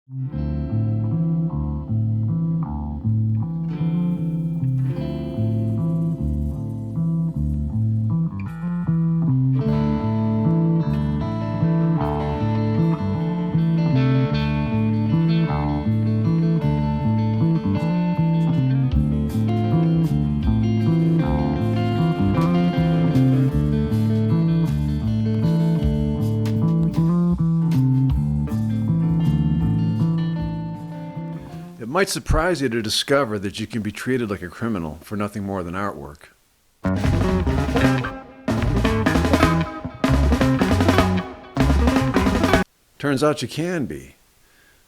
It might surprise you to discover that you can be treated like a criminal for nothing more than artwork. Turns out you can be,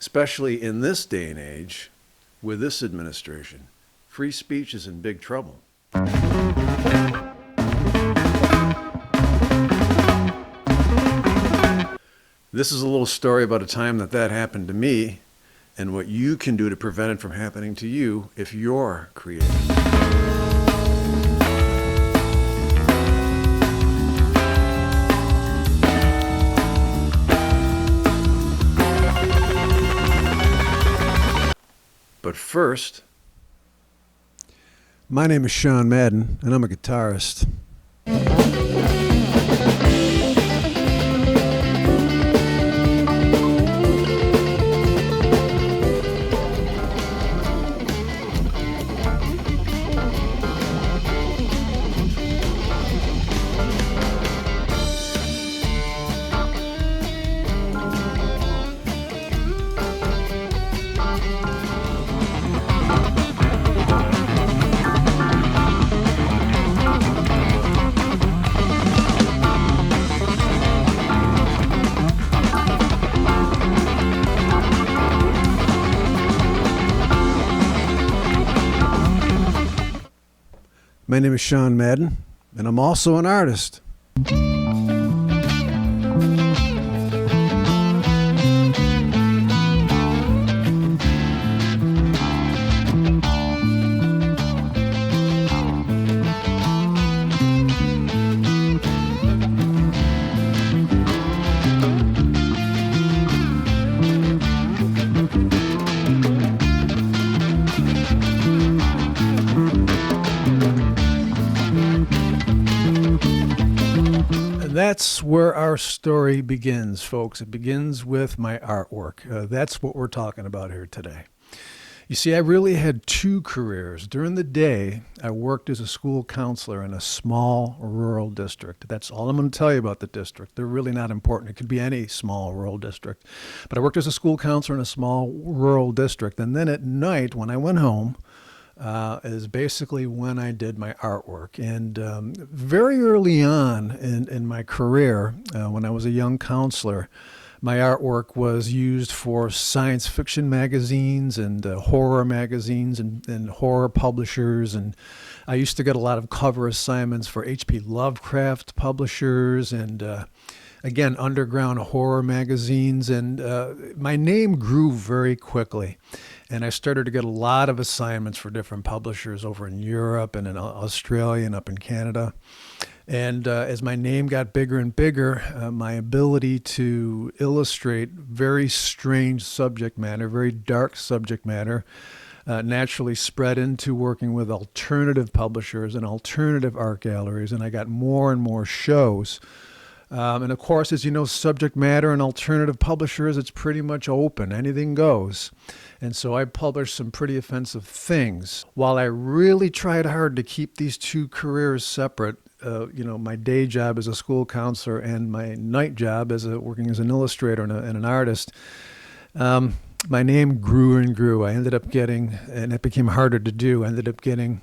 especially in this day and age with this administration. Free speech is in big trouble. This is a little story about a time that happened to me, and what you can do to prevent it from happening to you if you're creative. But first, my name is Sean Madden, and I'm a guitarist. My name is Sean Madden, and I'm also an artist. That's where our story begins, folks. It begins with my artwork. That's what we're talking about here today. You see, I really had two careers. During the day, I worked as a school counselor in a small rural district. That's all I'm going to tell you about the district. They're really not important. It could be any small rural district. But I worked as a school counselor in a small rural district. And then at night, when I went home, is basically when I did my artwork. And very early on in my career, when I was a young counselor, my artwork was used for science fiction magazines and horror magazines and horror publishers. And I used to get a lot of cover assignments for H.P. Lovecraft publishers and again, underground horror magazines. And my name grew very quickly. And I started to get a lot of assignments for different publishers over in Europe and in Australia and up in Canada. And as my name got bigger and bigger, my ability to illustrate very strange subject matter, very dark subject matter, naturally spread into working with alternative publishers and alternative art galleries. And I got more and more shows. And of course, as you know, subject matter and alternative publishers, it's pretty much open. Anything goes. And so I published some pretty offensive things. While I really tried hard to keep these two careers separate, my day job as a school counselor and my night job as working as an illustrator and an artist, my name grew and grew. I ended up getting, and it became harder to do, ended up getting,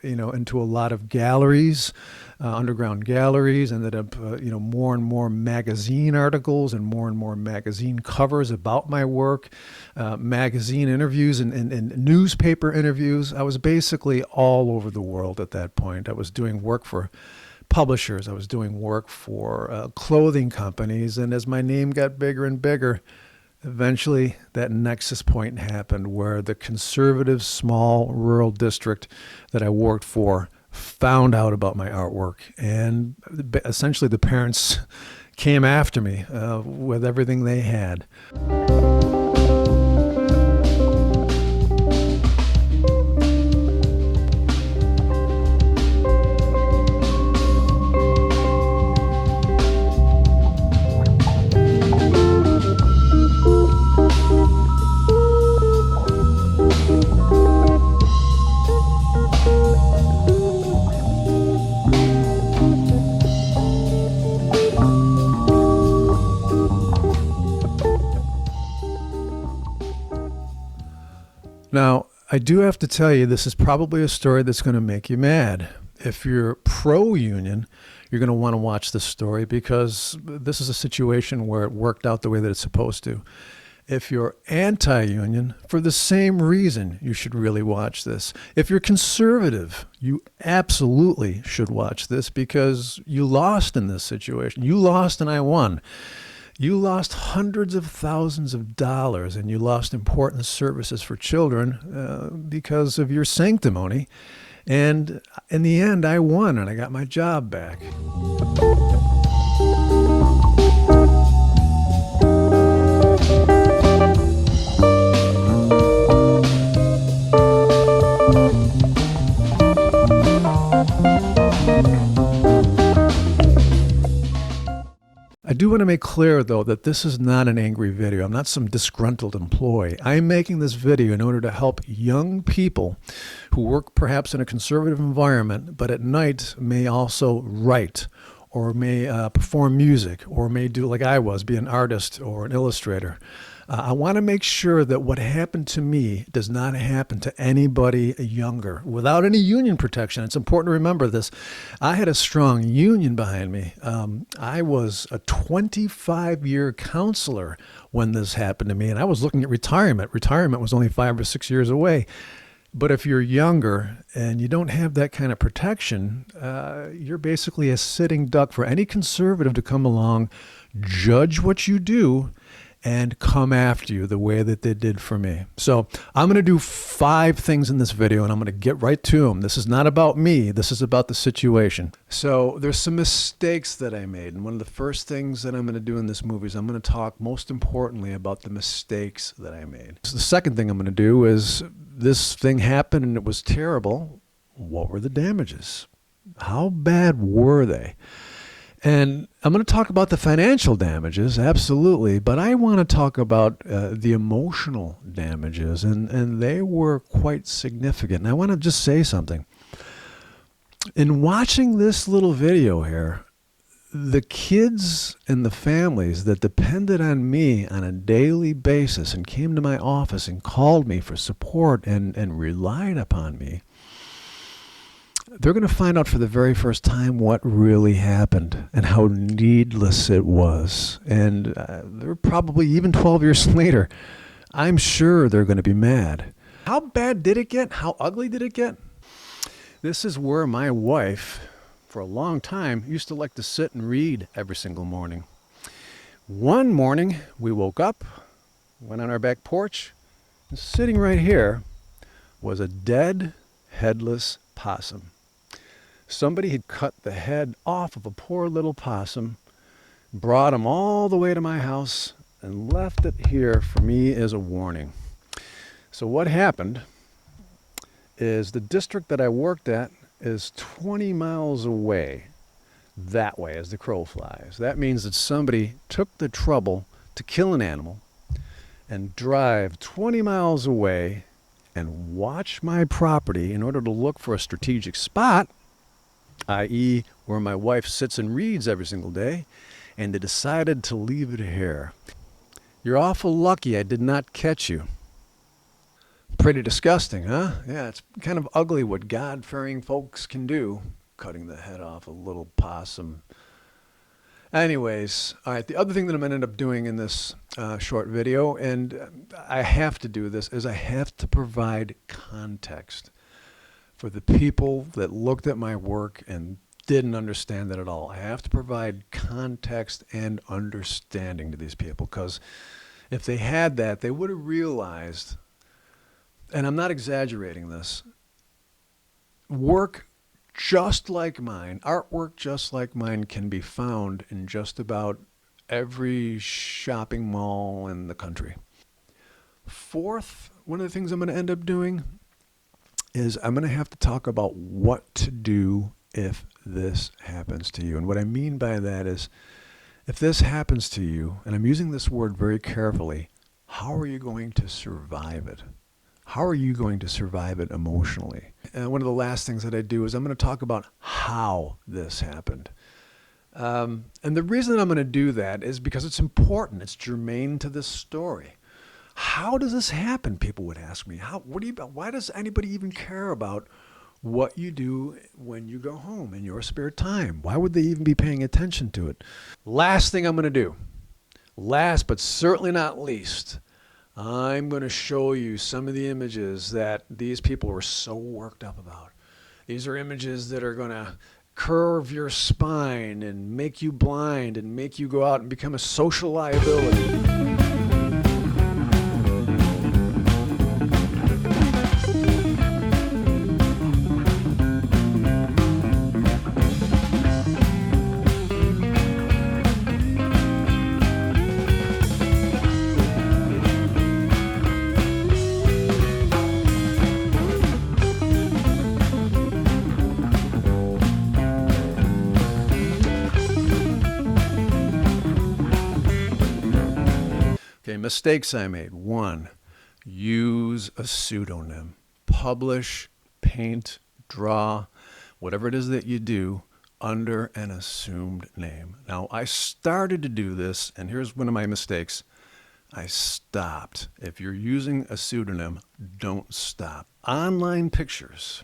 into a lot of galleries, underground galleries, ended up, more and more magazine articles and more magazine covers about my work, magazine interviews and newspaper interviews. I was basically all over the world at that point. I was doing work for publishers. I was doing work for clothing companies. And as my name got bigger and bigger, eventually that nexus point happened where the conservative small rural district that I worked for found out about my artwork. And essentially the parents came after me with everything they had. Now, I do have to tell you, this is probably a story that's going to make you mad. If you're pro-union, you're going to want to watch this story because this is a situation where it worked out the way that it's supposed to. If you're anti-union, for the same reason, you should really watch this. If you're conservative, you absolutely should watch this because you lost in this situation. You lost and I won. You lost hundreds of thousands of dollars and you lost important services for children because of your sanctimony. And in the end, I won and I got my job back. I do want to make clear, though, that this is not an angry video. I'm not some disgruntled employee. I'm making this video in order to help young people who work perhaps in a conservative environment, but at night may also write or may perform music or may do like I was, be an artist or an illustrator. I want to make sure that what happened to me does not happen to anybody younger without any union protection. It's important to remember this. I had a strong union behind me. I was a 25-year counselor when this happened to me, and I was looking at retirement. Retirement was only 5 or 6 years away. But if you're younger and you don't have that kind of protection, you're basically a sitting duck for any conservative to come along, judge what you do, and come after you the way that they did for me. So I'm going to do 5 things in this video, and I'm going to get right to them. This is not about me. This is about the situation. So there's some mistakes that I made. And one of the first things that I'm going to do in this movie is I'm going to talk most importantly about the mistakes that I made. So the second thing I'm going to do is this thing happened and it was terrible. What were the damages? How bad were they? And I'm going to talk about the financial damages, absolutely, but I want to talk about the emotional damages, and they were quite significant. And I want to just say something. In watching this little video here, the kids and the families that depended on me on a daily basis and came to my office and called me for support and relied upon me, they're going to find out for the very first time what really happened and how needless it was. And they're probably even 12 years later, I'm sure they're going to be mad. How bad did it get? How ugly did it get? This is where my wife, for a long time, used to like to sit and read every single morning. One morning, we woke up, went on our back porch, and sitting right here was a dead, headless possum. Somebody had cut the head off of a poor little possum, brought him all the way to my house, and left it here for me as a warning. So what happened is the district that I worked at is 20 miles away, that way as the crow flies. That means that somebody took the trouble to kill an animal and drive 20 miles away and watch my property in order to look for a strategic spot, i.e. where my wife sits and reads every single day, and they decided to leave it here. You're awful lucky I did not catch you. Pretty disgusting, huh? Yeah, it's kind of ugly what God-fearing folks can do, cutting the head off a little possum. Anyways, all right, the other thing that I'm going to end up doing in this short video, and I have to do this, is I have to provide context for the people that looked at my work and didn't understand it at all. I have to provide context and understanding to these people, because if they had that, they would have realized, and I'm not exaggerating this, work just like mine, artwork just like mine can be found in just about every shopping mall in the country. Fourth, one of the things I'm going to end up doing is I'm going to have to talk about what to do if this happens to you. And what I mean by that is, if this happens to you, and I'm using this word very carefully, how are you going to survive it? How are you going to survive it emotionally? And one of the last things that I do is I'm going to talk about how this happened. And the reason I'm going to do that is because it's important. It's germane to this story. How does this happen? People would ask me. Why does anybody even care about what you do when you go home in your spare time? Why would they even be paying attention to it? Last thing I'm going to do, last but certainly not least, I'm going to show you some of the images that these people were so worked up about. These are images that are going to curve your spine and make you blind and make you go out and become a social liability. Okay, mistakes I made. 1, use a pseudonym. Publish, paint, draw, whatever it is that you do under an assumed name. Now, I started to do this, and here's one of my mistakes. I stopped. If you're using a pseudonym, don't stop. Online pictures.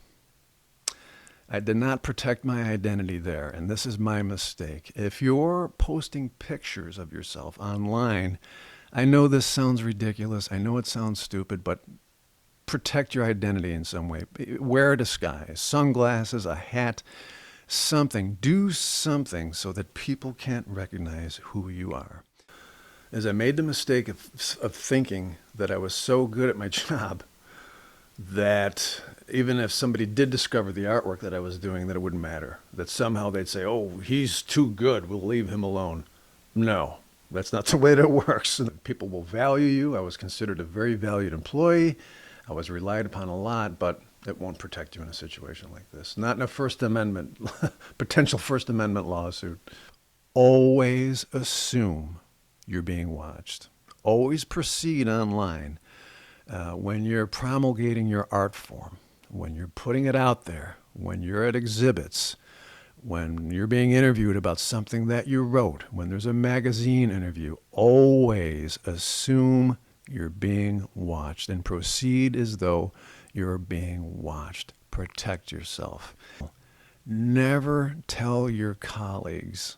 I did not protect my identity there, and this is my mistake. If you're posting pictures of yourself online, I know this sounds ridiculous. I know it sounds stupid, but protect your identity in some way. Wear a disguise, sunglasses, a hat, something. Do something so that people can't recognize who you are. As I made the mistake of thinking that I was so good at my job that even if somebody did discover the artwork that I was doing, that it wouldn't matter. That somehow they'd say, oh, he's too good, we'll leave him alone. No. That's not the way that works. People will value you. I was considered a very valued employee. I was relied upon a lot, but it won't protect you in a situation like this. Not in a First Amendment, potential First Amendment lawsuit. Always assume you're being watched. Always proceed online. When you're promulgating your art form, when you're putting it out there, when you're at exhibits, when you're being interviewed about something that you wrote, when there's a magazine interview, always assume you're being watched and proceed as though you're being watched. Protect yourself. Never tell your colleagues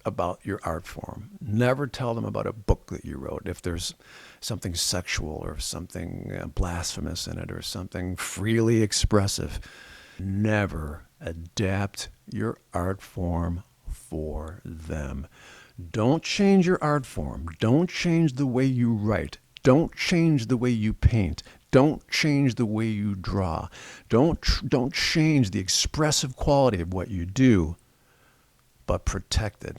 about your art form. Never tell them about a book that you wrote if there's something sexual or something blasphemous in it or something freely expressive. Never adapt your art form for them. Don't change your art form. Don't change the way you write. Don't change the way you paint. Don't change the way you draw. Don't change the expressive quality of what you do, but protect it.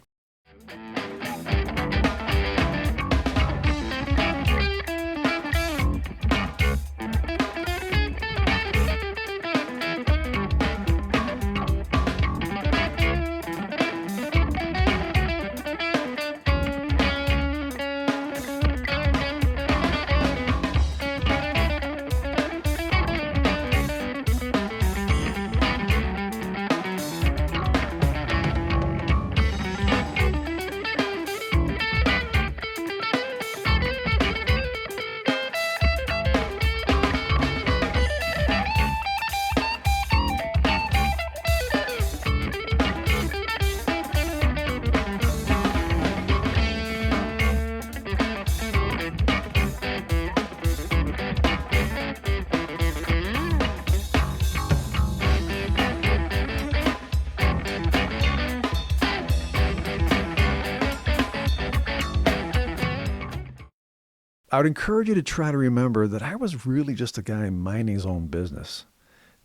I would encourage you to try to remember that I was really just a guy minding his own business,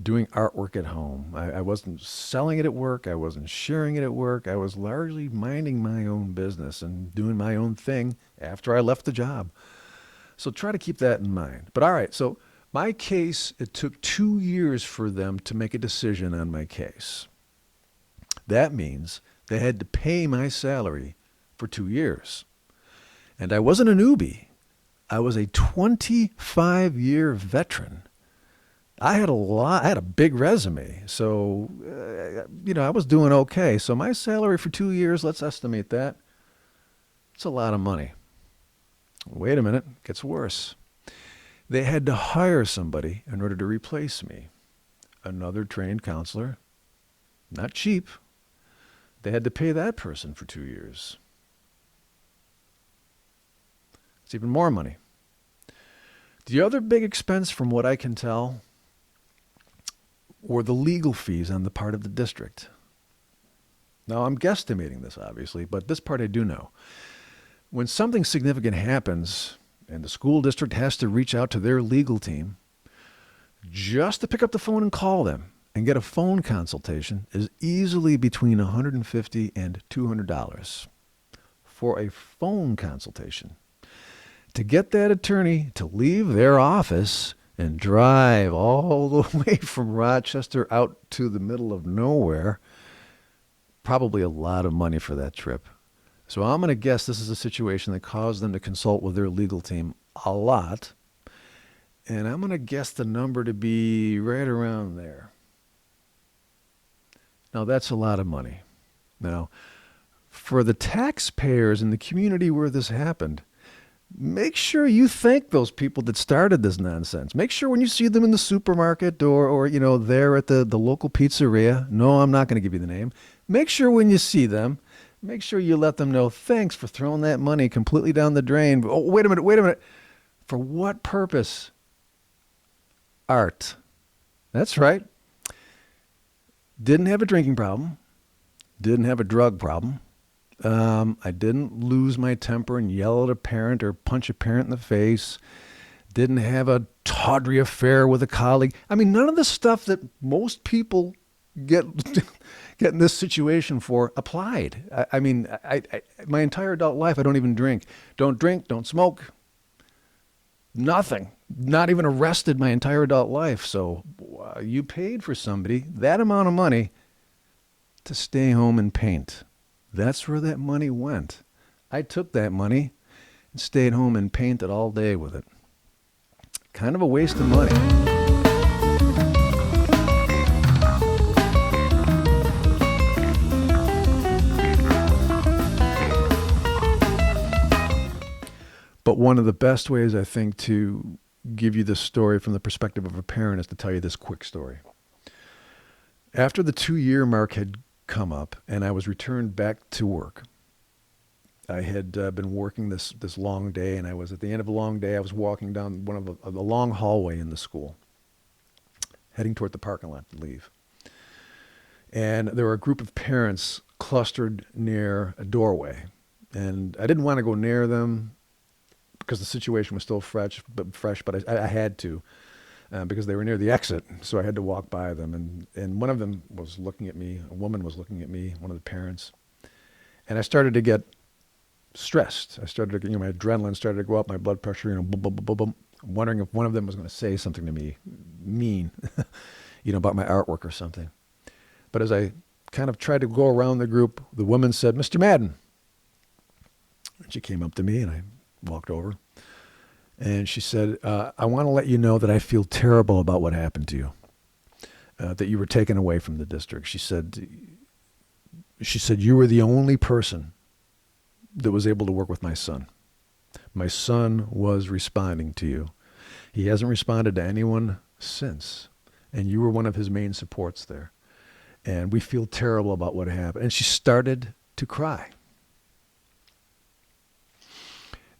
doing artwork at home. I wasn't selling it at work. I wasn't sharing it at work. I was largely minding my own business and doing my own thing after I left the job. So try to keep that in mind. But all right, so my case, it took 2 years for them to make a decision on my case. That means they had to pay my salary for 2 years. And I wasn't a newbie. I was a 25-year veteran. I had a big resume. So, I was doing okay. So my salary for 2 years, let's estimate that. It's a lot of money. Wait a minute, it gets worse. They had to hire somebody in order to replace me. Another trained counselor. Not cheap. They had to pay that person for 2 years. It's even more money. The other big expense, from what I can tell, were the legal fees on the part of the district. Now, I'm guesstimating this, obviously, but this part I do know. When something significant happens and the school district has to reach out to their legal team, just to pick up the phone and call them and get a phone consultation is easily between $150 and $200 for a phone consultation. To get that attorney to leave their office and drive all the way from Rochester out to the middle of nowhere, probably a lot of money for that trip. So I'm going to guess this is a situation that caused them to consult with their legal team a lot. And I'm going to guess the number to be right around there. Now, that's a lot of money. Now, for the taxpayers in the community where this happened, make sure you thank those people that started this nonsense. Make sure when you see them in the supermarket or there at the local pizzeria, no, I'm not going to give you the name. Make sure when you see them, make sure you let them know, thanks for throwing that money completely down the drain. Oh, wait a minute. For what purpose? Art. That's right. Didn't have a drinking problem. Didn't have a drug problem. I didn't lose my temper and yell at a parent or punch a parent in the face. Didn't have a tawdry affair with a colleague. I mean, none of the stuff that most people get in this situation for applied. I mean, my entire adult life, I don't even drink. Don't drink, don't smoke. Nothing. Not even arrested my entire adult life. So you paid for somebody that amount of money to stay home and paint. That's where that money went. I took that money and stayed home and painted all day with it. Kind of a waste of money. But one of the best ways, I think, to give you this story from the perspective of a parent is to tell you this quick story. After the 2-year mark had come up and I was returned back to work, I had been working this long day, and I was at the end of a long day. I was walking down one of the long hallway in the school, heading toward the parking lot to leave. And there were a group of parents clustered near a doorway, and I didn't want to go near them because the situation was still fresh, but I had to because they were near the exit, so I had to walk by them. And one of them was looking at me, a woman was looking at me, one of the parents, and I started to get stressed. I started to, my adrenaline started to go up, my blood pressure, boom, boom, boom, boom, boom, wondering if one of them was going to say something to me mean, about my artwork or something. But as I kind of tried to go around the group, the woman said, "Mr. Madden." And she came up to me, and I walked over, and she said, "I want to let you know that I feel terrible about what happened to you, that you were taken away from the district." She said, "You were the only person that was able to work with my son. My son was responding to you. He hasn't responded to anyone since, and you were one of his main supports there. And we feel terrible about what happened." And she started to cry.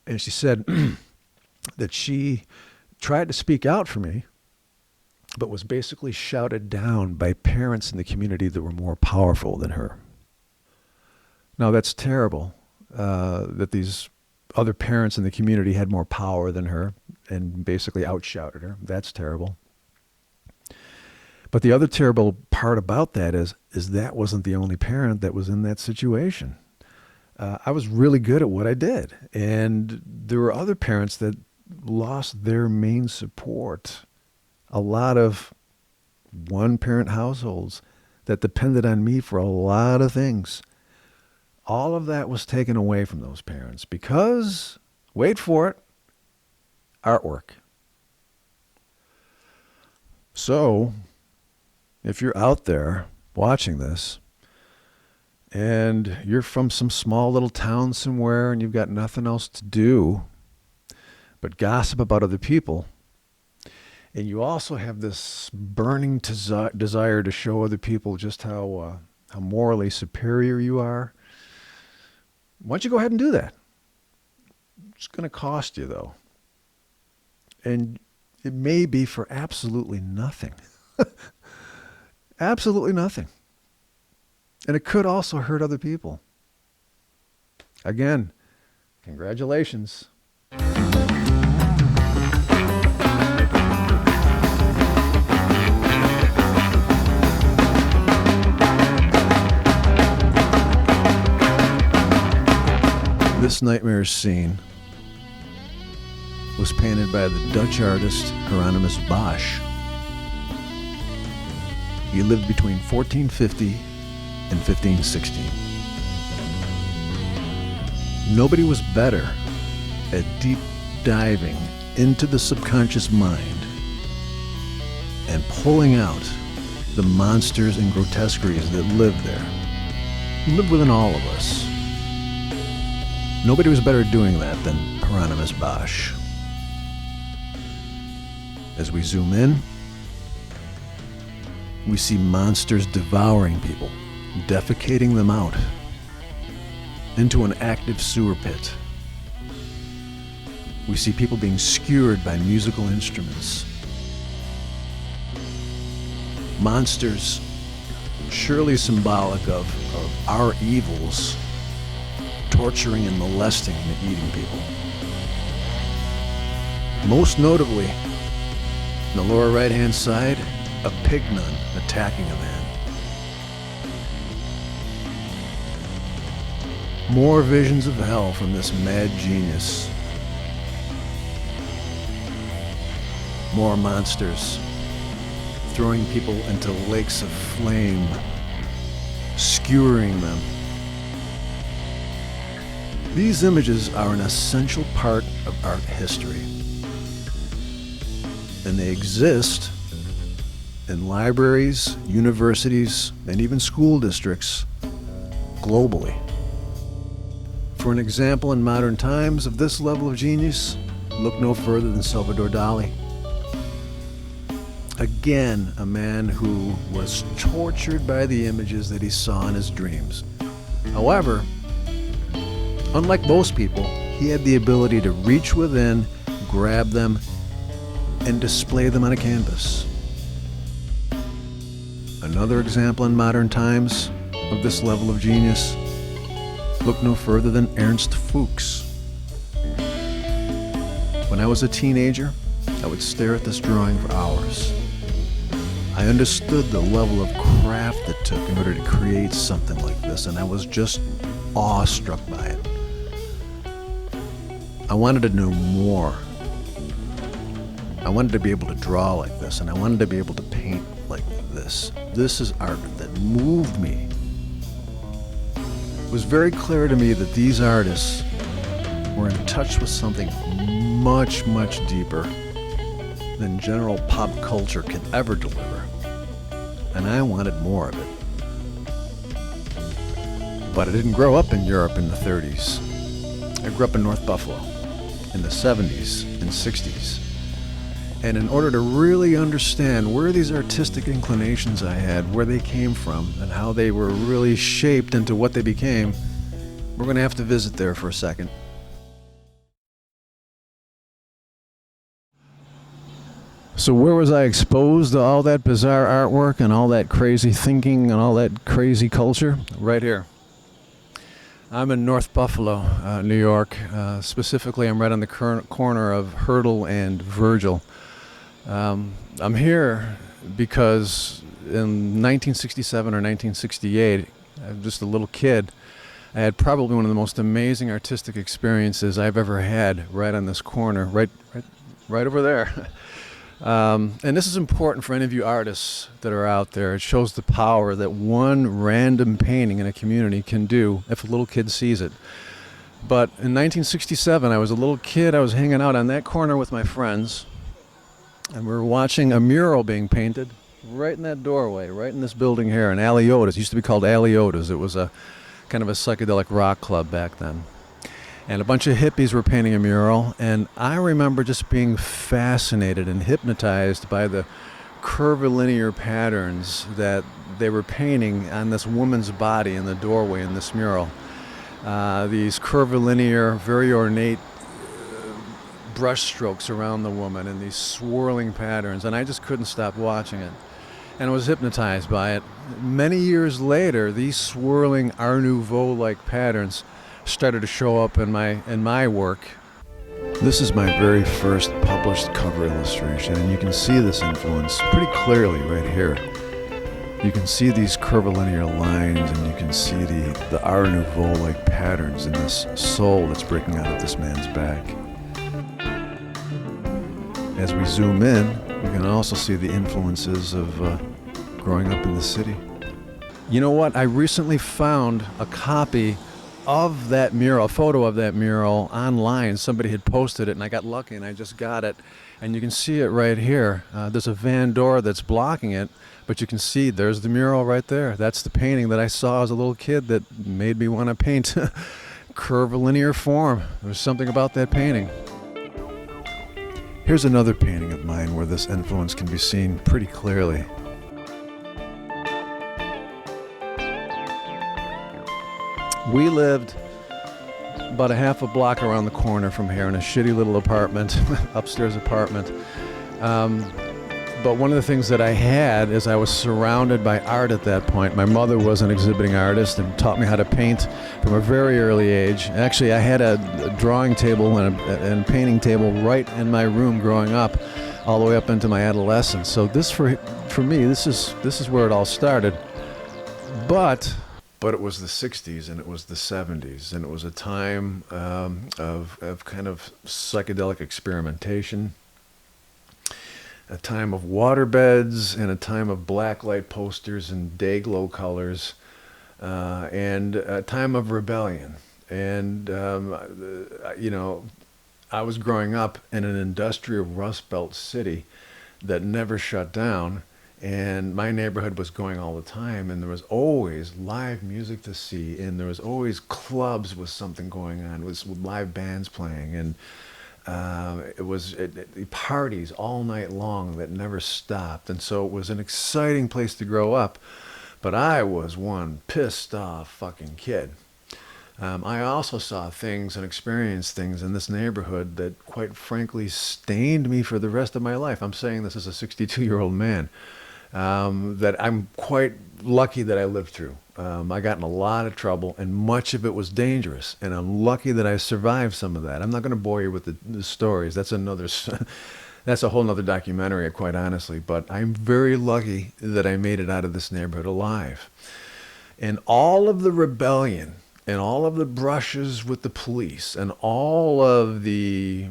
And she said that she tried to speak out for me, but was basically shouted down by parents in the community that were more powerful than her. Now, that's terrible, that these other parents in the community had more power than her and basically outshouted her. That's terrible. But the other terrible part about that is that wasn't the only parent that was in that situation. I was really good at what I did, and there were other parents that lost their main support. A lot of one-parent households that depended on me for a lot of things. All of that was taken away from those parents because, wait for it, artwork. So, if you're out there watching this, and you're from some small little town somewhere and you've got nothing else to do, but gossip about other people. And you also have this burning desire to show other people just how morally superior you are. Why don't you go ahead and do that? It's going to cost you, though. And it may be for absolutely nothing. Absolutely nothing. And it could also hurt other people. Again, congratulations. This nightmare scene was painted by the Dutch artist Hieronymus Bosch. He lived between 1450 and 1560. Nobody was better at deep diving into the subconscious mind and pulling out the monsters and grotesqueries that live there, live within all of us. Nobody was better at doing that than Hieronymus Bosch. As we zoom in, we see monsters devouring people, defecating them out into an active sewer pit. We see people being skewered by musical instruments. Monsters, surely symbolic of our evils, torturing and molesting and eating people. Most notably, in the lower right-hand side, a pig nun attacking a man. More visions of hell from this mad genius. More monsters throwing people into lakes of flame, skewering them. These images are an essential part of art history, and they exist in libraries, universities, and even school districts globally. For an example in modern times of this level of genius, look no further than Salvador Dali. Again, a man who was tortured by the images that he saw in his dreams. However, unlike most people, he had the ability to reach within, grab them, and display them on a canvas. Another example in modern times of this level of genius, look no further than Ernst Fuchs. When I was a teenager, I would stare at this drawing for hours. I understood the level of craft it took in order to create something like this, and I was just awestruck by it. I wanted to know more. I wanted to be able to draw like this, and I wanted to be able to paint like this. This is art that moved me. It was very clear to me that these artists were in touch with something much, much deeper than general pop culture could ever deliver. And I wanted more of it. But I didn't grow up in Europe in the 30s. I grew up in North Buffalo in the 70s and 60s. And in order to really understand where these artistic inclinations I had, where they came from, and how they were really shaped into what they became, we're going to have to visit there for a second. So where was I exposed to all that bizarre artwork and all that crazy thinking and all that crazy culture? Right here. I'm in North Buffalo, New York. Specifically, I'm right on the corner of Hurdle and Virgil. I'm here because in 1967 or 1968, I was just a little kid. I had probably one of the most amazing artistic experiences I've ever had right on this corner, right over there. And this is important for any of you artists that are out there. It shows the power that one random painting in a community can do if a little kid sees it. But in 1967, I was a little kid. I was hanging out on that corner with my friends, and we were watching a mural being painted right in that doorway, right in this building here, in Aliota's. It used to be called Aliota's. It was a kind of a psychedelic rock club back then. and a bunch of hippies were painting a mural, and I remember just being fascinated and hypnotized by the curvilinear patterns that they were painting on this woman's body in the doorway in this mural. These curvilinear, very ornate brush strokes around the woman and these swirling patterns, and I just couldn't stop watching it. And I was hypnotized by it. Many years later, these swirling Art Nouveau-like patterns started to show up in my work. This is my very first published cover illustration, and you can see this influence pretty clearly right here. You can see these curvilinear lines, and you can see the Art Nouveau-like patterns in this soul that's breaking out of this man's back. As we zoom in, we can also see the influences of growing up in the city. You know what? I recently found a copy of that mural, a photo of that mural online. Somebody had posted it, and I got lucky, and I just got it. And you can see it right here. There's a van door that's blocking it, but you can see there's the mural right there. That's the painting that I saw as a little kid that made me want to paint curvilinear form. There's something about that painting. Here's another painting of mine where this influence can be seen pretty clearly. We lived about a half a block around the corner from here in a shitty little apartment, upstairs apartment. But one of the things that I had is I was surrounded by art at that point. My mother was an exhibiting artist and taught me how to paint from a very early age. Actually, I had a drawing table and a painting table right in my room growing up, all the way up into my adolescence. So this, for me, this is where it all started. But it was the 60s and it was the 70s, and it was a time of kind of psychedelic experimentation, a time of waterbeds and a time of blacklight posters and day glow colors, and a time of rebellion. And, I was growing up in an industrial Rust Belt city that never shut down. And my neighborhood was going all the time, and there was always live music to see, and there was always clubs with something going on, with live bands playing, and it was parties all night long that never stopped. And so it was an exciting place to grow up, but I was one pissed off fucking kid. I also saw things and experienced things in this neighborhood that quite frankly stained me for the rest of my life. I'm saying this as a 62-year-old man. That I'm quite lucky that I lived through. I got in a lot of trouble, and much of it was dangerous, and I'm lucky that I survived some of that. I'm not going to bore you with the stories. That's a whole nother documentary, quite honestly, but I'm very lucky that I made it out of this neighborhood alive. And all of the rebellion, and all of the brushes with the police, and all of the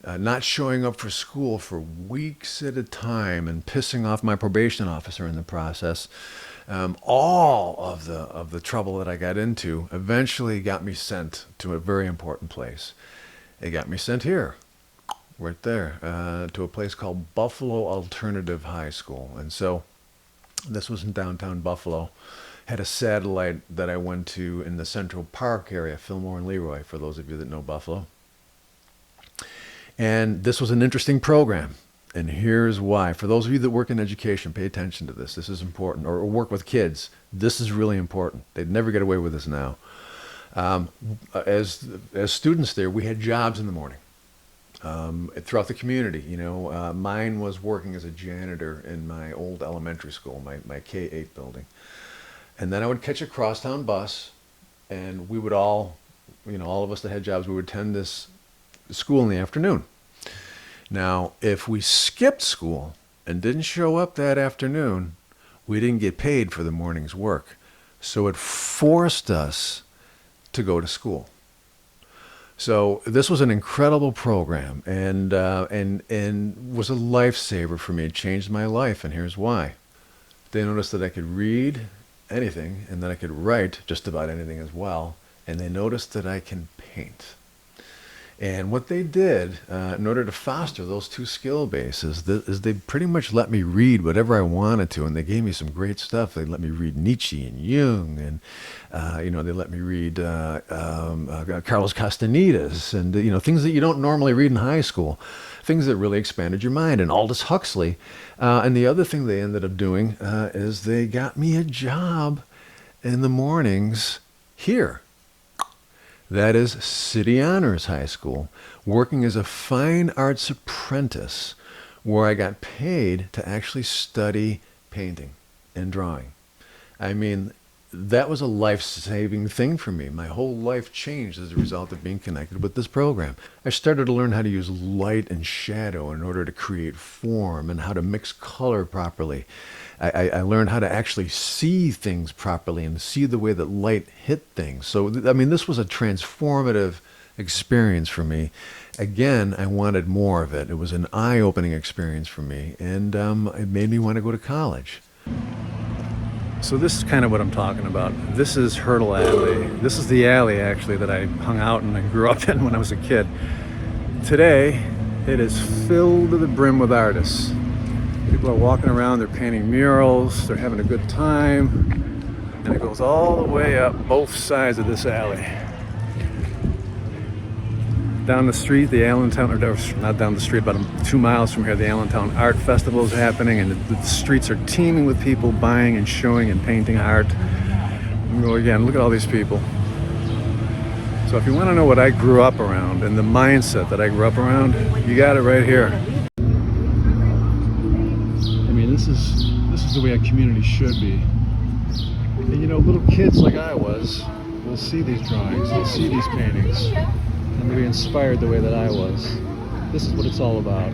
not showing up for school for weeks at a time and pissing off my probation officer in the process, all of the trouble that I got into eventually got me sent to a very important place. It got me sent here, right there, to a place called Buffalo Alternative High School. And so this was in downtown Buffalo. Had a satellite that I went to in the Central Park area, Fillmore and Leroy, for those of you that know Buffalo. And this was an interesting program, and here's why. For those of you that work in education, pay attention to this. This is important. Or work with kids. This is really important. They'd never get away with this now. As students there, we had jobs in the morning throughout the community. Mine was working as a janitor in my old elementary school, my K-8 building. And then I would catch a crosstown bus, and we would all of us that had jobs, we would attend this school in the afternoon. Now, if we skipped school and didn't show up that afternoon, we didn't get paid for the morning's work. So it forced us to go to school. So this was an incredible program, and was a lifesaver for me. It changed my life, and here's why. They noticed that I could read anything and that I could write just about anything as well, and they noticed that I can paint. And what they did in order to foster those two skill bases is they pretty much let me read whatever I wanted to, and they gave me some great stuff. They let me read Nietzsche and Jung, and they let me read Carlos Castaneda's, and things that you don't normally read in high school, things that really expanded your mind, and Aldous Huxley. And the other thing they ended up doing is they got me a job in the mornings here. That is City Honors High School, working as a fine arts apprentice, where I got paid to actually study painting and drawing. I mean, that was a life-saving thing for me. My whole life changed as a result of being connected with this program. I started to learn how to use light and shadow in order to create form and how to mix color properly. I learned how to actually see things properly and see the way that light hit things. So, this was a transformative experience for me. Again, I wanted more of it. It was an eye-opening experience for me, and it made me want to go to college. So this is kind of what I'm talking about. This is Hurdle Alley. This is the alley, actually, that I hung out and I grew up in when I was a kid. Today, it is filled to the brim with artists. People are walking around, they're painting murals, they're having a good time, and it goes all the way up both sides of this alley. Down the street, the Allentown, or not down the street, about 2 miles from here, the Allentown Art Festival is happening, and the streets are teeming with people buying and showing and painting art. And go again, look at all these people. So if you want to know what I grew up around and the mindset that I grew up around, you got it right here. This is the way a community should be. And little kids like I was will see these drawings, they'll see these paintings, and they'll be inspired the way that I was. This is what it's all about.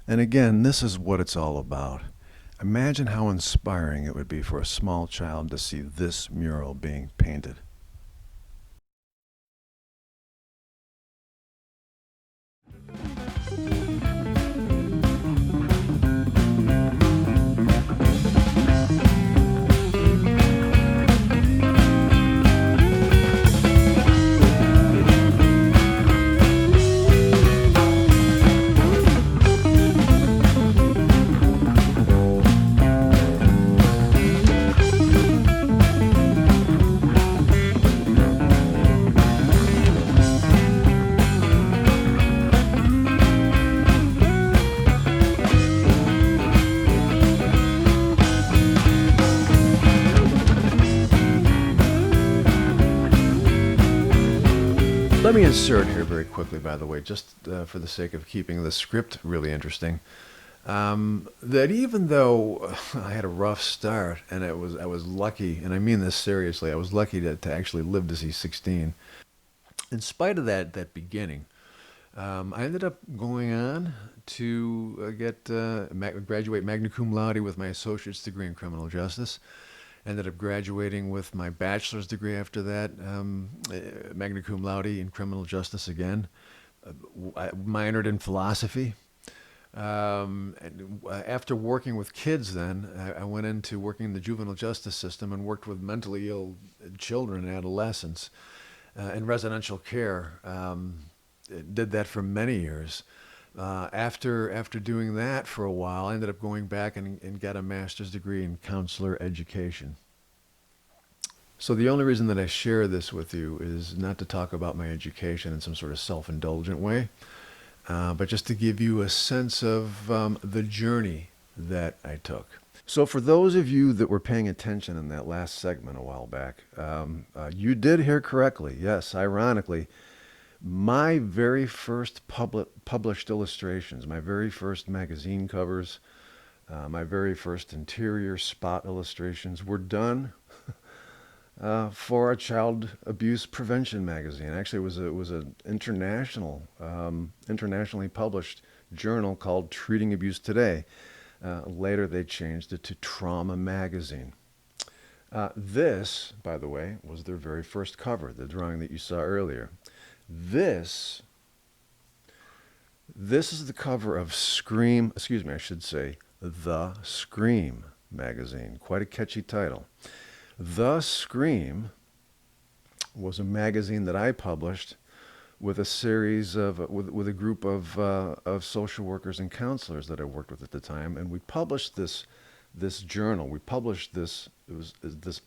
And again, this is what it's all about. Imagine how inspiring it would be for a small child to see this mural being painted. Let me insert here very quickly, by the way, just for the sake of keeping the script really interesting, that even though I had a rough start, and I was lucky, and I mean this seriously, I was lucky to actually live to see 16. In spite of that beginning, I ended up going on to graduate magna cum laude with my associate's degree in criminal justice. Ended up graduating with my bachelor's degree after that, magna cum laude in criminal justice again. I minored in philosophy. And after working with kids then, I went into working in the juvenile justice system and worked with mentally ill children and adolescents in residential care. Did that for many years. After doing that for a while, I ended up going back and got a master's degree in counselor education. So the only reason that I share this with you is not to talk about my education in some sort of self-indulgent way, but just to give you a sense of the journey that I took. So for those of you that were paying attention in that last segment a while back, you did hear correctly. Yes, ironically, my very first published illustrations, my very first magazine covers, my very first interior spot illustrations were done for a child abuse prevention magazine. Actually, it was an internationally published journal called Treating Abuse Today. Later, they changed it to Trauma Magazine. This, by the way, was their very first cover, the drawing that you saw earlier. This is the cover of The Scream magazine. Quite a catchy title. The Scream was a magazine that I published with a series of with a group of social workers and counselors that I worked with at the time, and we published this journal. We published this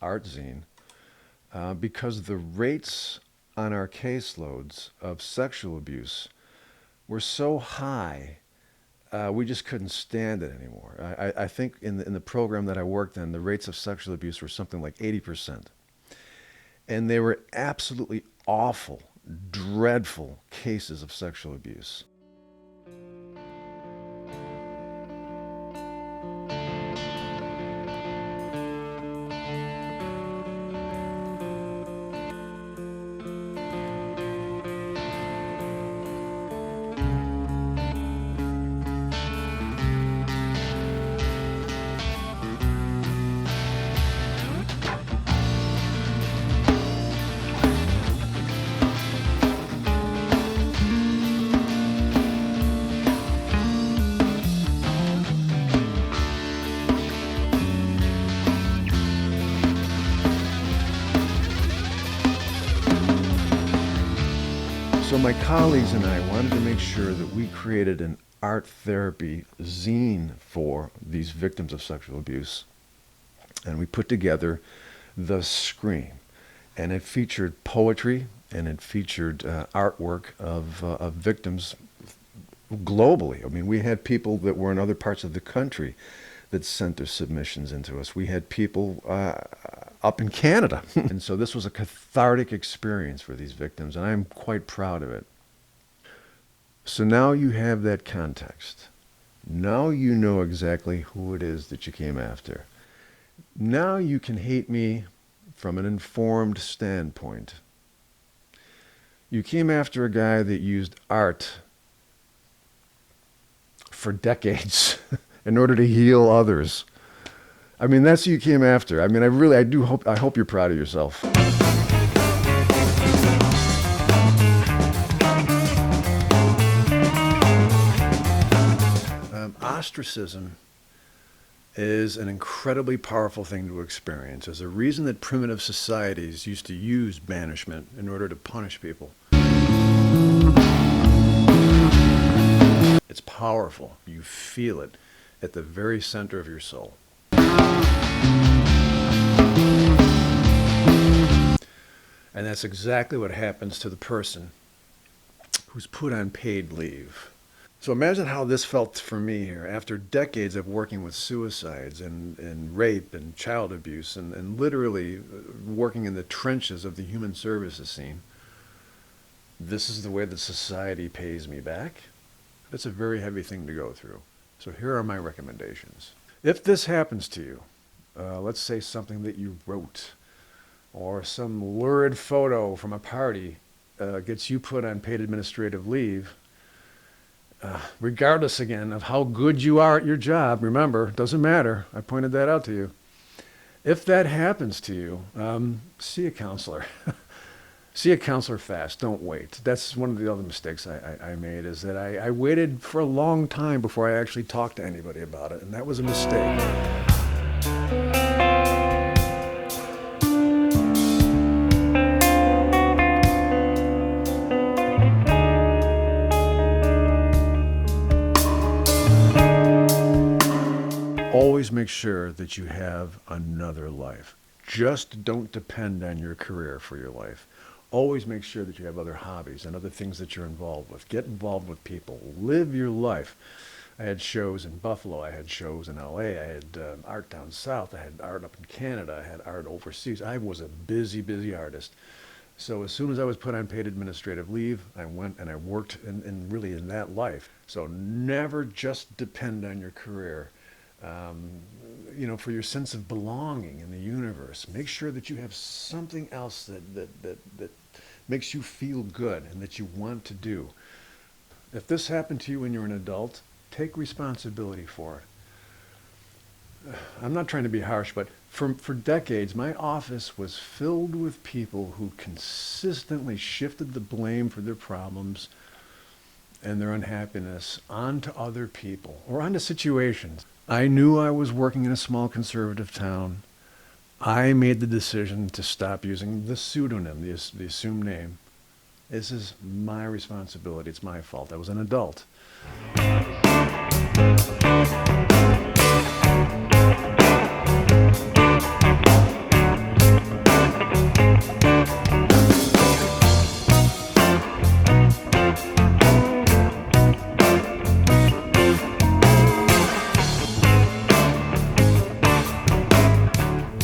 art zine because the rates on our caseloads of sexual abuse were so high. We just couldn't stand it anymore. I think in the program that I worked in, the rates of sexual abuse were something like 80%. And they were absolutely awful, dreadful cases of sexual abuse. So my colleagues and I wanted to make sure that we created an art therapy zine for these victims of sexual abuse. And we put together The Scream. And it featured poetry and it featured artwork of victims globally. I mean, we had people that were in other parts of the country that sent their submissions into us. We had people up in Canada. And so this was a cathartic experience for these victims, and I'm quite proud of it. So now you have that context. Now you know exactly who it is that you came after. Now you can hate me from an informed standpoint. You came after a guy that used art for decades in order to heal others. I mean, that's who you came after. I mean, I hope you're proud of yourself. Ostracism is an incredibly powerful thing to experience. There's a reason that primitive societies used to use banishment in order to punish people. It's powerful. You feel it at the very center of your soul. And that's exactly what happens to the person who's put on paid leave. So imagine how this felt for me here after decades of working with suicides and rape and child abuse and literally working in the trenches of the human services scene. This is the way that society pays me back. That's a very heavy thing to go through. So here are my recommendations. If this happens to you, let's say something that you wrote or some lurid photo from a party gets you put on paid administrative leave, regardless again of how good you are at your job, remember, it doesn't matter. I pointed that out to you. If that happens to you, see a counselor. See a counselor fast. Don't wait. That's one of the other mistakes I made, is that I waited for a long time before I actually talked to anybody about it, and that was a mistake. Always make sure that you have another life. Just don't depend on your career for your life. Always make sure that you have other hobbies and other things that you're involved with. Get involved with people. Live your life. I had shows in Buffalo. I had shows in LA. I had art down south. I had art up in Canada. I had art overseas. I was a busy, busy artist. So as soon as I was put on paid administrative leave, I went and I worked in really in that life. So never just depend on your career. For your sense of belonging in the universe. Make sure that you have something else that makes you feel good and that you want to do. If this happened to you when you're an adult, take responsibility for it. I'm not trying to be harsh, but for decades, my office was filled with people who consistently shifted the blame for their problems and their unhappiness onto other people or onto situations. I knew I was working in a small conservative town. I made the decision to stop using the pseudonym, the assumed name, This is my responsibility. It's my fault. I was an adult.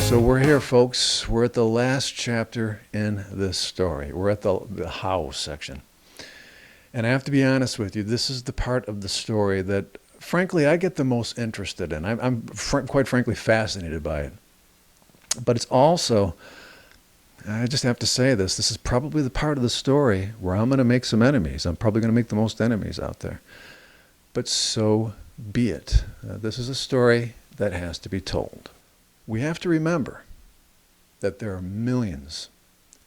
So we're here, folks. We're at the last chapter in this story. We're at the how section. And I have to be honest with you, this is the part of the story that, frankly, I get the most interested in. I'm quite frankly fascinated by it. But it's also, I just have to say this is probably the part of the story where I'm going to make some enemies. I'm probably going to make the most enemies out there. But so be it. This is a story that has to be told. We have to remember that there are millions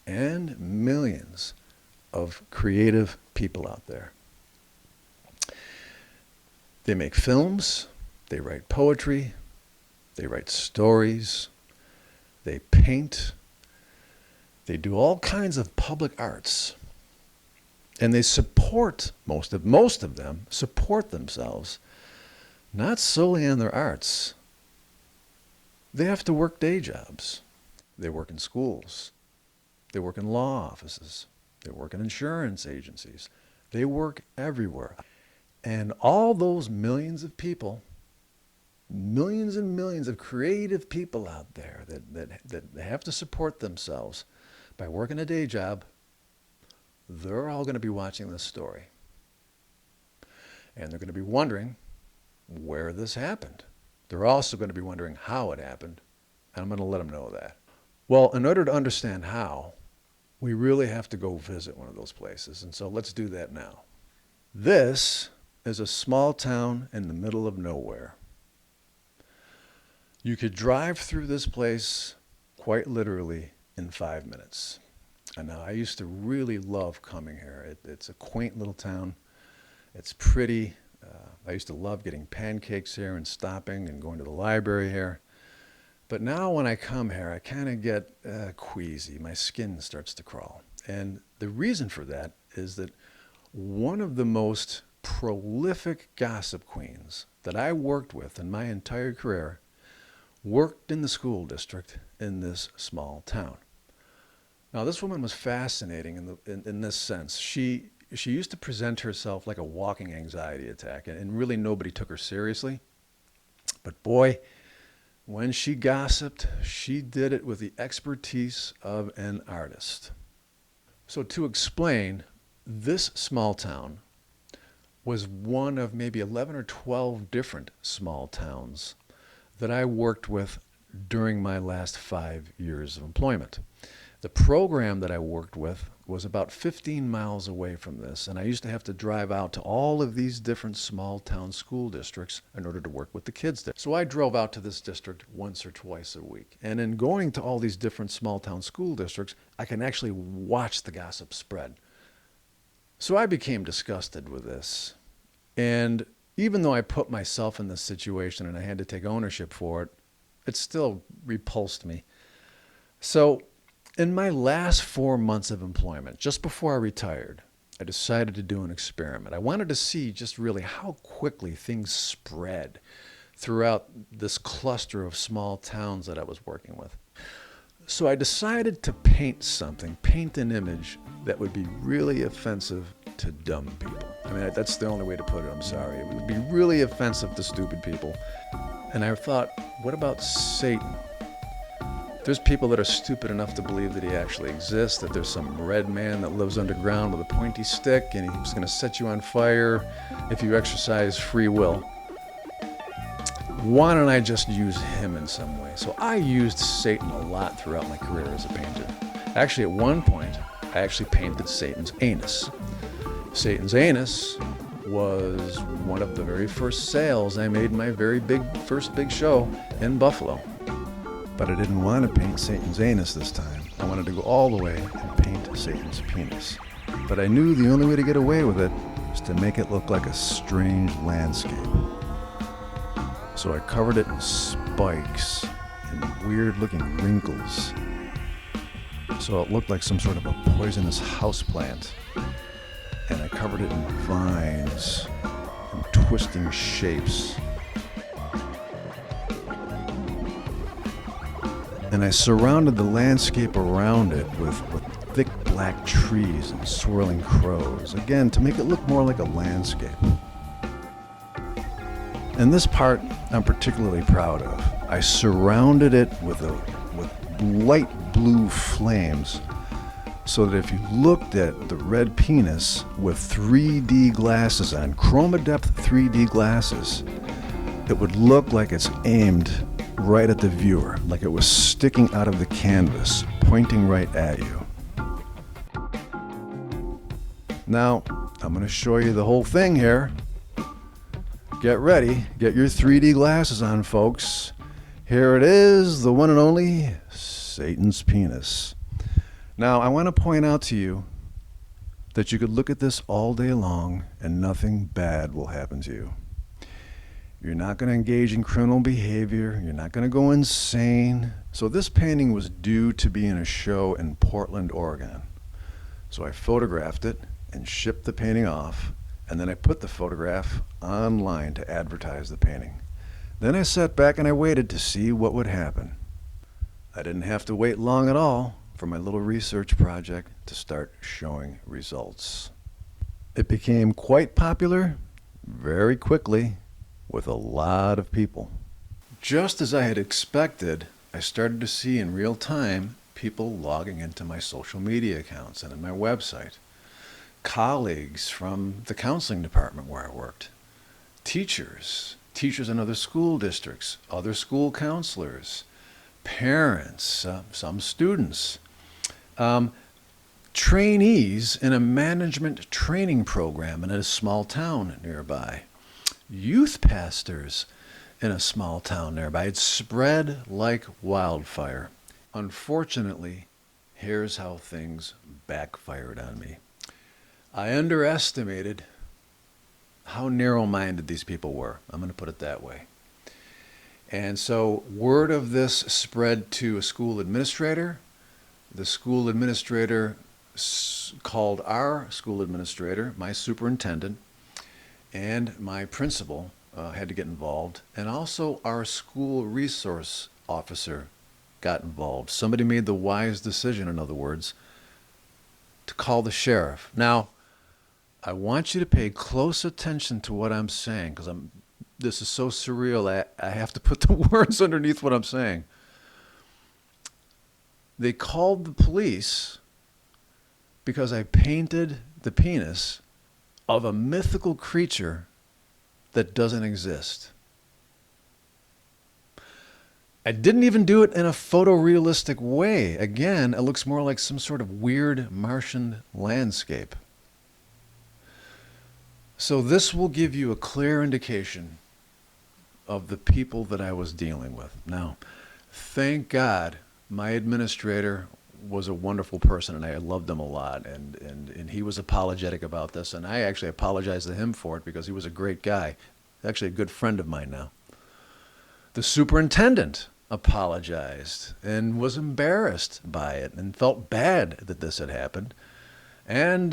and millions of creative people out there. They make films, they write poetry, they write stories, they paint, they do all kinds of public arts. And they support, most of them support themselves, not solely on their arts. They have to work day jobs. They work in schools. They work in law offices. They work in insurance agencies. They work everywhere. And all those millions of people, millions and millions of creative people out there that have to support themselves by working a day job, they're all going to be watching this story. And they're going to be wondering where this happened. They're also going to be wondering how it happened, and I'm going to let them know that. Well, in order to understand how, we really have to go visit one of those places, and so let's do that now. This is a small town in the middle of nowhere. You could drive through this place quite literally in 5 minutes. And now I used to really love coming here. It's a quaint little town. It's pretty. I used to love getting pancakes here and stopping and going to the library here. But now when I come here, I kind of get queasy. My skin starts to crawl. And the reason for that is that one of the most prolific gossip queens that I worked with in my entire career worked in the school district in this small town. Now, this woman was fascinating in this sense. She used to present herself like a walking anxiety attack, and really nobody took her seriously. But boy, when she gossiped, she did it with the expertise of an artist. So to explain, this small town was one of maybe 11 or 12 different small towns that I worked with during my last 5 years of employment. The program that I worked with was about 15 miles away from this, and I used to have to drive out to all of these different small town school districts in order to work with the kids there. So I drove out to this district once or twice a week. And in going to all these different small town school districts, I can actually watch the gossip spread. So I became disgusted with this. And even though I put myself in this situation and I had to take ownership for it, it still repulsed me. So in my last 4 months of employment, just before I retired, I decided to do an experiment. I wanted to see just really how quickly things spread throughout this cluster of small towns that I was working with. So I decided to paint an image that would be really offensive to dumb people. I mean, that's the only way to put it, I'm sorry. It would be really offensive to stupid people. And I thought, what about Satan? There's people that are stupid enough to believe that he actually exists, that there's some red man that lives underground with a pointy stick and he's going to set you on fire if you exercise free will. Why don't I just use him in some way? So I used Satan a lot throughout my career as a painter. Actually, at one point, I actually painted Satan's anus. Satan's anus was one of the very first sales I made in my first big show in Buffalo. But I didn't want to paint Satan's anus this time. I wanted to go all the way and paint Satan's penis. But I knew the only way to get away with it was to make it look like a strange landscape. So I covered it in spikes and weird-looking wrinkles. So it looked like some sort of a poisonous houseplant. And I covered it in vines and twisting shapes. And I surrounded the landscape around it with thick black trees and swirling crows, again, to make it look more like a landscape. And this part I'm particularly proud of. I surrounded it with light blue flames so that if you looked at the red penis with 3D glasses on, chroma-depth 3D glasses, it would look like it's aimed right at the viewer, like it was sticking out of the canvas, pointing right at you. Now, I'm going to show you the whole thing here. Get ready. Get your 3D glasses on, folks. Here it is, the one and only Satan's penis. Now, I want to point out to you that you could look at this all day long and nothing bad will happen to you. You're not going to engage in criminal behavior. You're not going to go insane. So this painting was due to be in a show in Portland, Oregon. So I photographed it and shipped the painting off, and then I put the photograph online to advertise the painting. Then I sat back and I waited to see what would happen. I didn't have to wait long at all for my little research project to start showing results. It became quite popular very quickly with a lot of people. Just as I had expected, I started to see in real time people logging into my social media accounts and in my website. Colleagues from the counseling department where I worked, teachers in other school districts, other school counselors, parents, some students, trainees in a management training program in a small town nearby, youth pastors in a small town nearby. It spread like wildfire. Unfortunately, here's how things backfired on me. I underestimated how narrow-minded these people were. I'm going to put it that way. And so word of this spread to a school administrator. The school administrator called our school administrator, my superintendent, and my principal had to get involved. And also our school resource officer got involved. Somebody made the wise decision, in other words, to call the sheriff. Now, I want you to pay close attention to what I'm saying, because this is so surreal, I have to put the words underneath what I'm saying. They called the police because I painted the penis of a mythical creature that doesn't exist. I didn't even do it in a photorealistic way. Again, it looks more like some sort of weird Martian landscape. So this will give you a clear indication of the people that I was dealing with. Now, thank God my administrator was a wonderful person, and I loved him a lot, and he was apologetic about this, and I actually apologized to him for it because he was a great guy, actually a good friend of mine now. The superintendent apologized and was embarrassed by it and felt bad that this had happened. And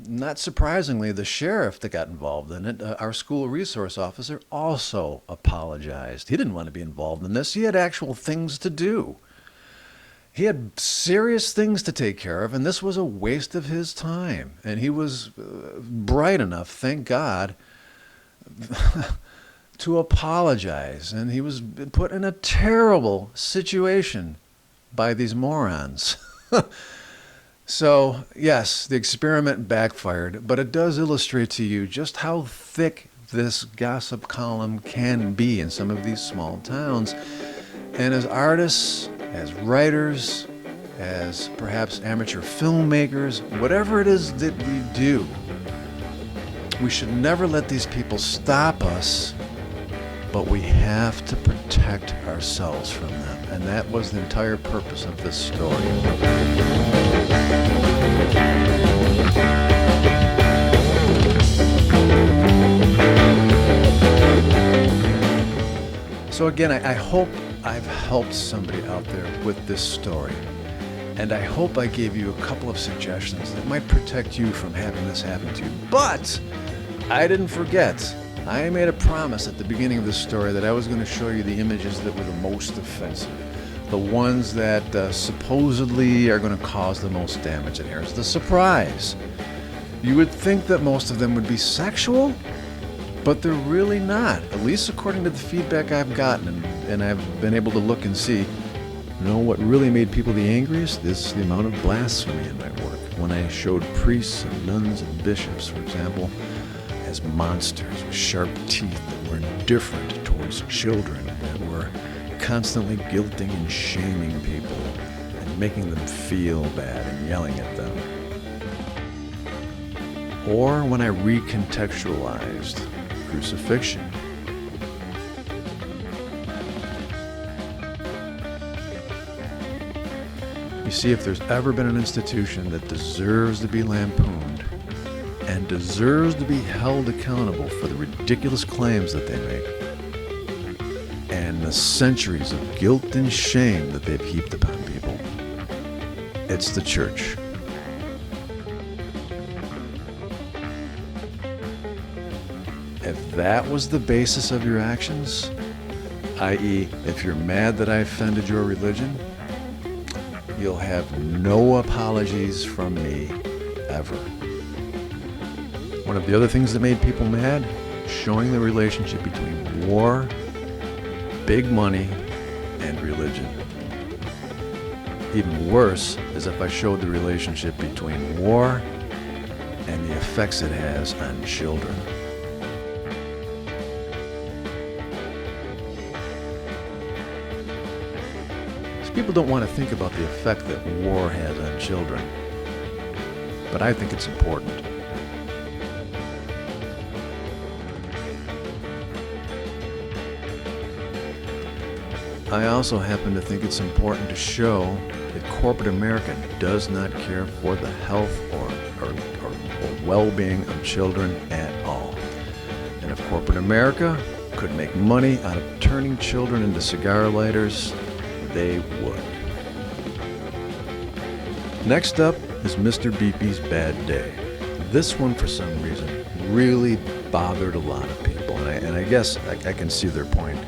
not surprisingly, the sheriff that got involved in it, our school resource officer, also apologized. He didn't want to be involved in this. He had actual things to do. He had serious things to take care of, and this was a waste of his time. And he was bright enough, thank God, to apologize. And he was put in a terrible situation by these morons. So, yes, the experiment backfired, but it does illustrate to you just how thick this gossip column can be in some of these small towns. And as artists, as writers, as perhaps amateur filmmakers, whatever it is that we do, we should never let these people stop us, but we have to protect ourselves from them. And that was the entire purpose of this story. So again, I hope I've helped somebody out there with this story. And I hope I gave you a couple of suggestions that might protect you from having this happen to you. But I didn't forget. I made a promise at the beginning of this story that I was going to show you the images that were the most offensive. The ones that supposedly are going to cause the most damage. And here's the surprise. You would think that most of them would be sexual, but they're really not. At least according to the feedback I've gotten and I've been able to look and see. You know what really made people the angriest? Is the amount of blasphemy in my work. When I showed priests and nuns and bishops, for example, as monsters with sharp teeth that were indifferent towards children, that were constantly guilting and shaming people and making them feel bad and yelling at them. Or when I recontextualized crucifixion. You see, if there's ever been an institution that deserves to be lampooned and deserves to be held accountable for the ridiculous claims that they make and the centuries of guilt and shame that they've heaped upon people, it's the church. If that was the basis of your actions, i.e., if you're mad that I offended your religion, you'll have no apologies from me, ever. One of the other things that made people mad, showing the relationship between war, big money, and religion. Even worse is if I showed the relationship between war and the effects it has on children. People don't want to think about the effect that war has on children, but I think it's important. I also happen to think it's important to show that corporate America does not care for the health or well-being of children at all. And if corporate America could make money out of turning children into cigar lighters, they would. Next up is Mr. Beepy's bad day. This one, for some reason, really bothered a lot of people, and I guess I can see their point,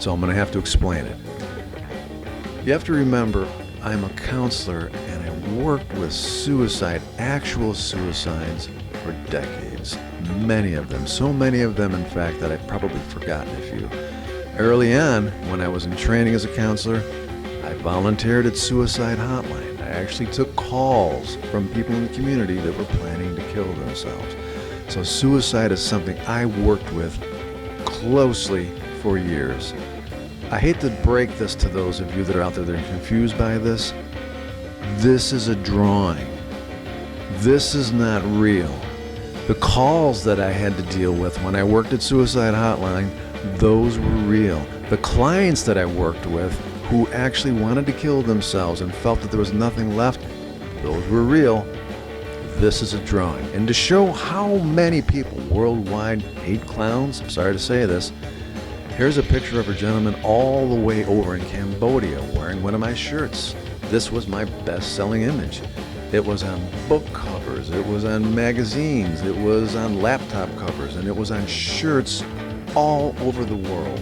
so I'm going to have to explain it. You have to remember, I'm a counselor, and I worked with actual suicides, for decades. Many of them, so many of them, in fact, that I've probably forgotten a few. Early on, when I was in training as a counselor, I volunteered at Suicide Hotline. I actually took calls from people in the community that were planning to kill themselves. So suicide is something I worked with closely for years. I hate to break this to those of you that are out there that are confused by this. This is a drawing. This is not real. The calls that I had to deal with when I worked at Suicide Hotline, those were real. The clients that I worked with who actually wanted to kill themselves and felt that there was nothing left, those were real. This is a drawing. And to show how many people worldwide hate clowns, I'm sorry to say this, here's a picture of a gentleman all the way over in Cambodia wearing one of my shirts. This was my best-selling image. It was on book covers, it was on magazines, it was on laptop covers, and it was on shirts all over the world.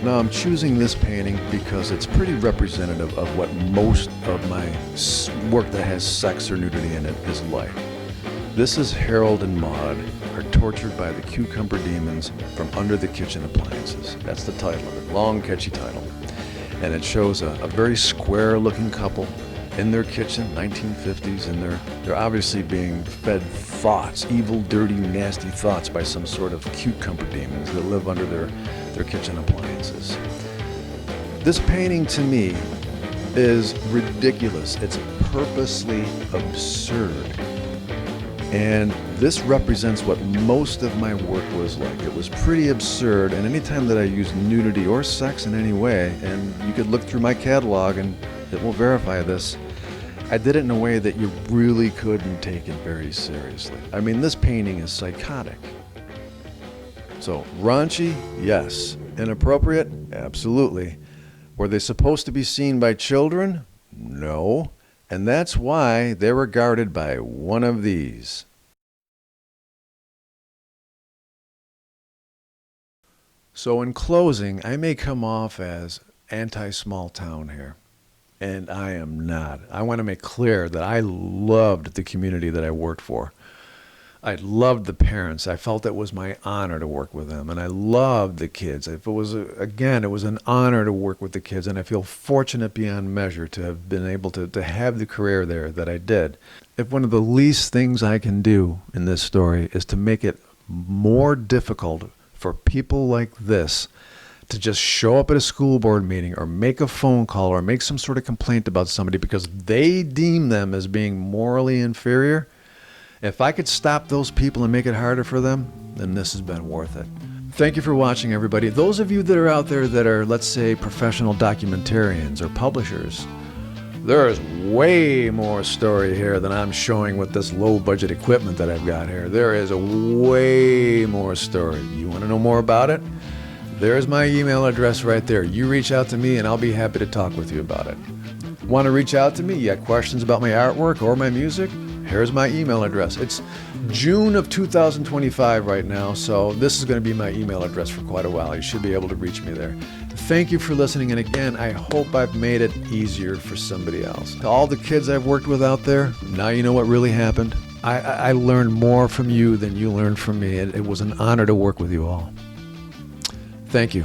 Now, I'm choosing this painting because it's pretty representative of what most of my work that has sex or nudity in it is like. This is Harold and Maude are tortured by the cucumber demons from under the kitchen appliances. That's the title of it, long, catchy title. And it shows a very square-looking couple in their kitchen, 1950s, and they're obviously being fed thoughts, evil, dirty, nasty thoughts by some sort of cucumber demons that live under their kitchen appliances. This painting, to me, is ridiculous. It's purposely absurd. And this represents what most of my work was like. It was pretty absurd, and anytime that I used nudity or sex in any way, and you could look through my catalog and it will verify this, I did it in a way that you really couldn't take it very seriously. I mean, this painting is psychotic. So, raunchy? Yes. Inappropriate? Absolutely. Were they supposed to be seen by children? No. And that's why they were guarded by one of these. So in closing, I may come off as anti-small town here, and I am not. I want to make clear that I loved the community that I worked for. I loved the parents. I felt it was my honor to work with them, and I loved the kids. If it was, again, it was an honor to work with the kids, and I feel fortunate beyond measure to have been able to have the career there that I did. If one of the least things I can do in this story is to make it more difficult for people like this to just show up at a school board meeting or make a phone call or make some sort of complaint about somebody because they deem them as being morally inferior, if I could stop those people and make it harder for them, then this has been worth it. Thank you for watching, everybody. Those of you that are out there that are, let's say, professional documentarians or publishers, there is way more story here than I'm showing with this low-budget equipment that I've got here. There is a way more story. You want to know more about it? There's my email address right there. You reach out to me and I'll be happy to talk with you about it. Want to reach out to me? You got questions about my artwork or my music? Here's my email address. It's June of 2025 right now, so this is going to be my email address for quite a while. You should be able to reach me there. Thank you for listening, and again, I hope I've made it easier for somebody else. To all the kids I've worked with out there, now you know what really happened. I learned more from you than you learned from me. It was an honor to work with you all. Thank you.